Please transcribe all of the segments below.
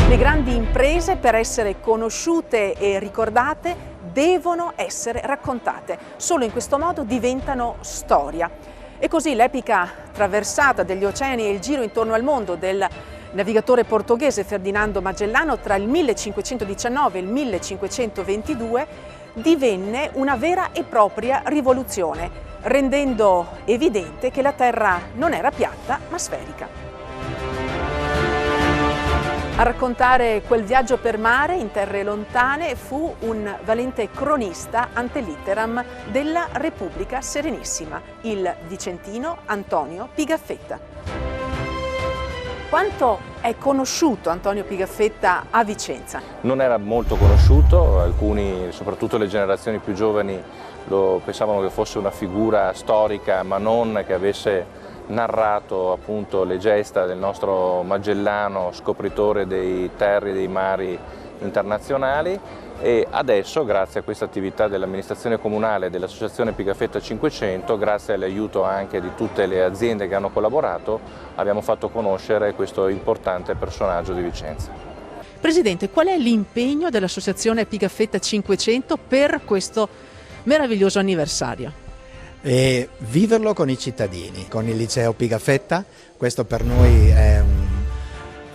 Le grandi imprese, per essere conosciute e ricordate, devono essere raccontate. Solo in questo modo diventano storia. E così l'epica traversata degli oceani e il giro intorno al mondo del navigatore portoghese Ferdinando Magellano tra il 1519 e il 1522 divenne una vera e propria rivoluzione, rendendo evidente che la Terra non era piatta ma sferica. A raccontare quel viaggio per mare in terre lontane fu un valente cronista ante litteram della Repubblica Serenissima, il vicentino Antonio Pigafetta. Quanto è conosciuto Antonio Pigafetta a Vicenza? Non era molto conosciuto, alcuni, soprattutto le generazioni più giovani, lo pensavano che fosse una figura storica, ma non che avesse narrato appunto le gesta del nostro Magellano, scopritore dei terri e dei mari internazionali, e adesso, grazie a questa attività dell'amministrazione comunale e dell'associazione Pigafetta 500, grazie all'aiuto anche di tutte le aziende che hanno collaborato, abbiamo fatto conoscere questo importante personaggio di Vicenza. Presidente, qual è l'impegno dell'associazione Pigafetta 500 per questo meraviglioso anniversario? E viverlo con i cittadini, con il liceo Pigafetta. Questo per noi è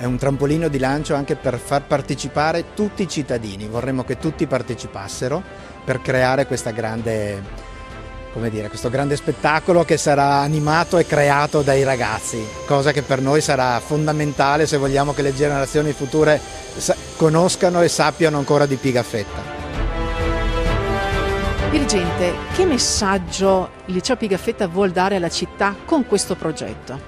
un trampolino di lancio anche per far partecipare tutti i cittadini. Vorremmo che tutti partecipassero per creare questa grande, questo grande spettacolo che sarà animato e creato dai ragazzi, cosa che per noi sarà fondamentale se vogliamo che le generazioni future conoscano e sappiano ancora di Pigafetta. Dirigente, che messaggio il liceo Pigafetta vuol dare alla città con questo progetto?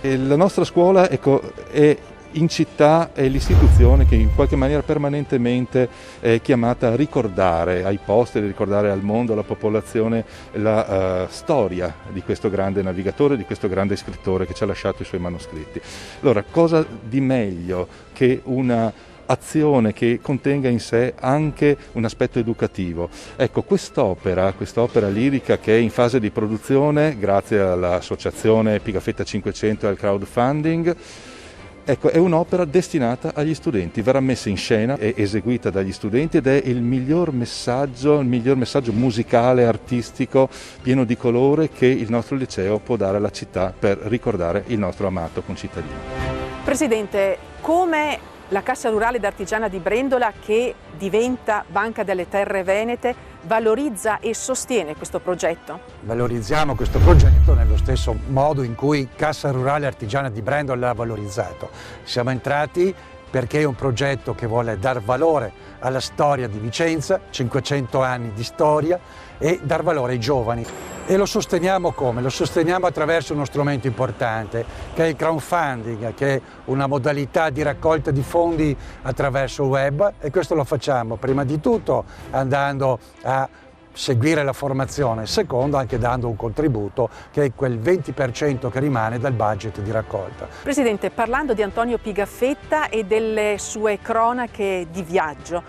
La nostra scuola è in città, è l'istituzione che in qualche maniera permanentemente è chiamata a ricordare ai posteri, ricordare al mondo, alla popolazione la storia di questo grande navigatore, di questo grande scrittore che ci ha lasciato i suoi manoscritti. Allora, cosa di meglio che una azione che contenga in sé anche un aspetto educativo? Ecco, quest'opera lirica che è in fase di produzione grazie all'associazione Pigafetta 500 e al crowdfunding, ecco, è un'opera destinata agli studenti, verrà messa in scena, è eseguita dagli studenti ed è il miglior messaggio musicale, artistico, pieno di colore che il nostro liceo può dare alla città per ricordare il nostro amato concittadino. Presidente, come la Cassa Rurale d'Artigiana di Brendola, che diventa Banca delle Terre Venete, valorizza e sostiene questo progetto? Valorizziamo questo progetto nello stesso modo in cui Cassa Rurale Artigiana di Brendola l'ha valorizzato. Siamo entrati perché è un progetto che vuole dar valore alla storia di Vicenza, 500 anni di storia, e dar valore ai giovani. E lo sosteniamo come? Lo sosteniamo attraverso uno strumento importante che è il crowdfunding, che è una modalità di raccolta di fondi attraverso il web, e questo lo facciamo prima di tutto andando a seguire la formazione, secondo anche dando un contributo che è quel 20% che rimane dal budget di raccolta. Presidente, parlando di Antonio Pigafetta e delle sue cronache di viaggio,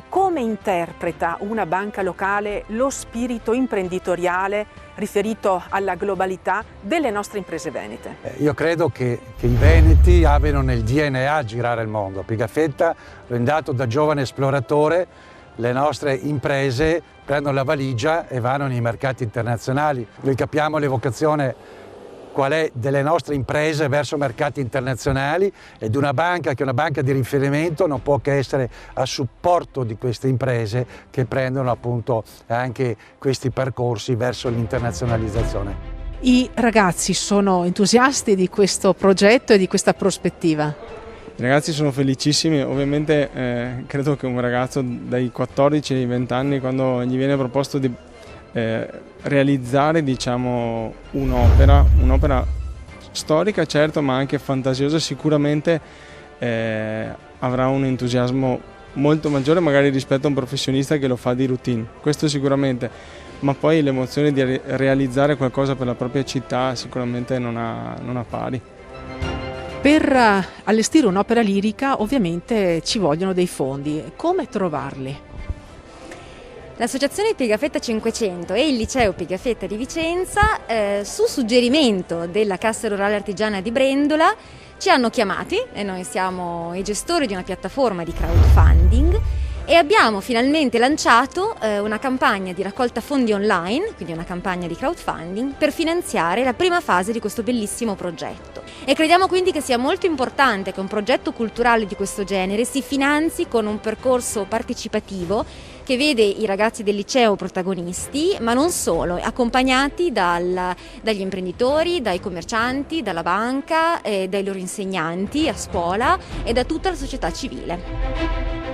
come interpreta una banca locale lo spirito imprenditoriale riferito alla globalità delle nostre imprese venete? Io credo che i veneti abbiano nel DNA girare il mondo. Pigafetta lo è andato da giovane esploratore. Le nostre imprese prendono la valigia e vanno nei mercati internazionali. Noi capiamo l'evocazione qual è delle nostre imprese verso mercati internazionali, ed una banca che è una banca di riferimento non può che essere a supporto di queste imprese che prendono appunto anche questi percorsi verso l'internazionalizzazione. I ragazzi sono entusiasti di questo progetto e di questa prospettiva? I ragazzi sono felicissimi, ovviamente credo che un ragazzo dai 14 ai 20 anni, quando gli viene proposto di realizzare, diciamo, un'opera storica, certo, ma anche fantasiosa, sicuramente avrà un entusiasmo molto maggiore magari rispetto a un professionista che lo fa di routine, questo sicuramente, ma poi l'emozione di realizzare qualcosa per la propria città sicuramente non ha pari. Per allestire un'opera lirica ovviamente ci vogliono dei fondi, come trovarli? L'associazione Pigafetta 500 e il liceo Pigafetta di Vicenza, su suggerimento della Cassa Rurale Artigiana di Brendola, ci hanno chiamati, e noi siamo i gestori di una piattaforma di crowdfunding, e abbiamo finalmente lanciato una campagna di raccolta fondi online, quindi una campagna di crowdfunding, per finanziare la prima fase di questo bellissimo progetto. E crediamo quindi che sia molto importante che un progetto culturale di questo genere si finanzi con un percorso partecipativo che vede i ragazzi del liceo protagonisti, ma non solo, accompagnati dagli imprenditori, dai commercianti, dalla banca, dai loro insegnanti a scuola e da tutta la società civile.